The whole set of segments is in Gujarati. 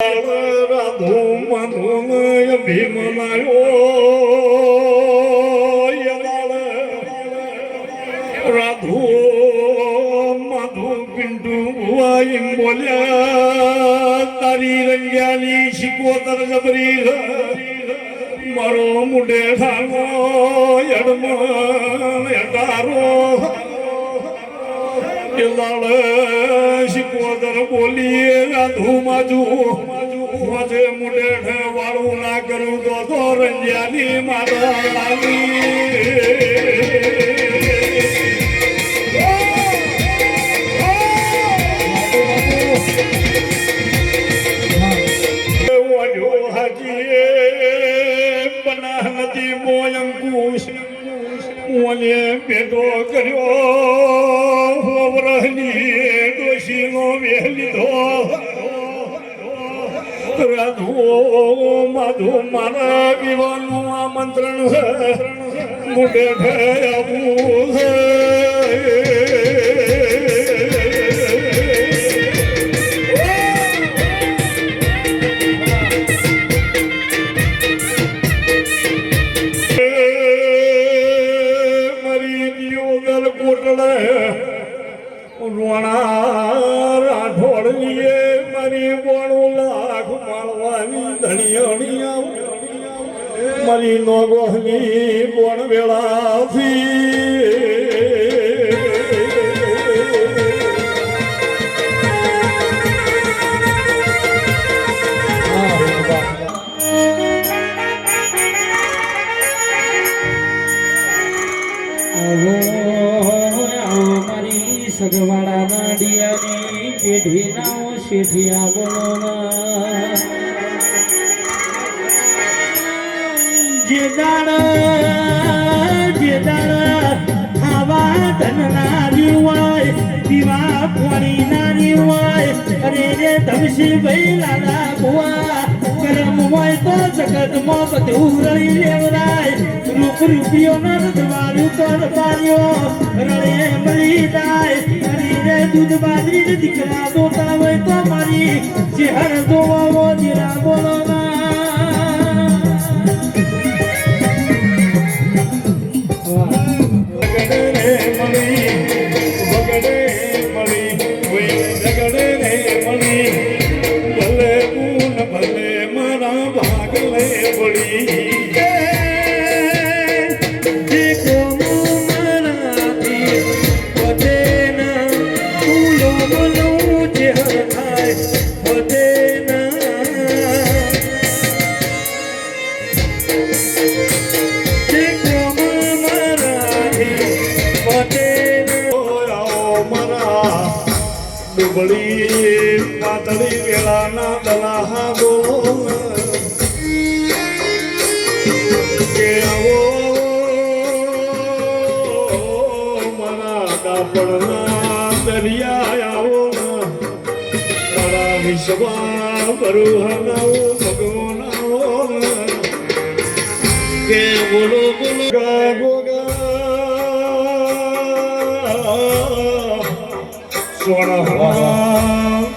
રાધો માધો ભીમનાયો રાધો માધો પિંડુ વાઈ બોલ્યા તારી રંગ્યાની શિકોતર જબરી મારો મુંડે ઠાનો યડમણ યટારો લાલ શિકોતર બોલીએ રાધુ માજુ વાજે મુંડે વાળું ના કરું તો રંગ્યાની મારા બેટો કર્યો વરહની ડોશીનો વેલીધો રાધો માધો મારા વિવાહનું આમંત્રણ છે મોટે થયાવું છે રાઠોડલીએ મારી બોણું લાખ માળવાની ધણિયાણી મારી નોગોહની બોણ વેળાથી સગવાડા નાડિયાની પેઢી નાઓ શેઠિયા બોલો જે દાડ ખાવા ધન નારી હોય પીવા પાણી નારી હોય અરે રે ધમસી ભાઈ લાલા બુઆ ગરમ હોય તો જગતમાં બધું રળી લેવરાય રૂપ રૂપિયો ન તમારું તો પાર્યો રળે મળી જાય દૂધ બાજરી દીકરા દોતા હોય તો મારી ચહેર જોવો જીરા બોલો ડુબળી પાતળી વેળાના દલાહા બોલ કે આવો મારા કાપડના દરિયા આવો મારા વિશ્વા બરુહનાઓ ભગવાન આવો કે બોલો બોલો ગા ગોગા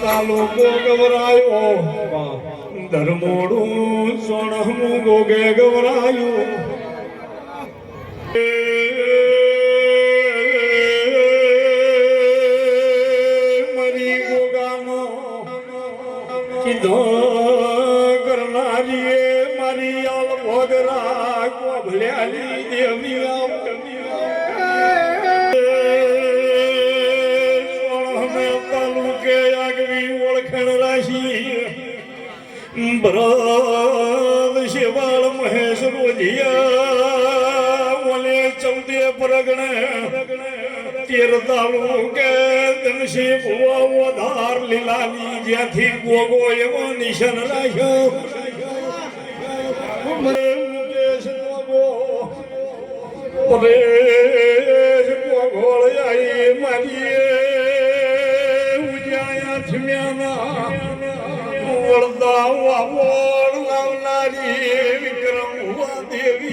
તાલુકો ગવરાયો ધર્મોડું સોણમું ગોગે ગવરાયું મરી ગોગાનો કીધો કરનારીએ મારી આલ ભોગરા કોભલ્યાલી દેવી ભરત શિવાળ મહેશ રોજિયા ઓલે ચૌદે પરગણે તેર તાલુકે ધનશી ભુવા ધાર લીલાની જ્યાંથી ગોગો એવો નિશાન રાખ્યો મુકેશ ગોગો પરેશ ગોગોળ આઈ મારીએ ઉજાયા થમ્યાના વળદા વાવોળ લાવનારી વિક્રમ દેવી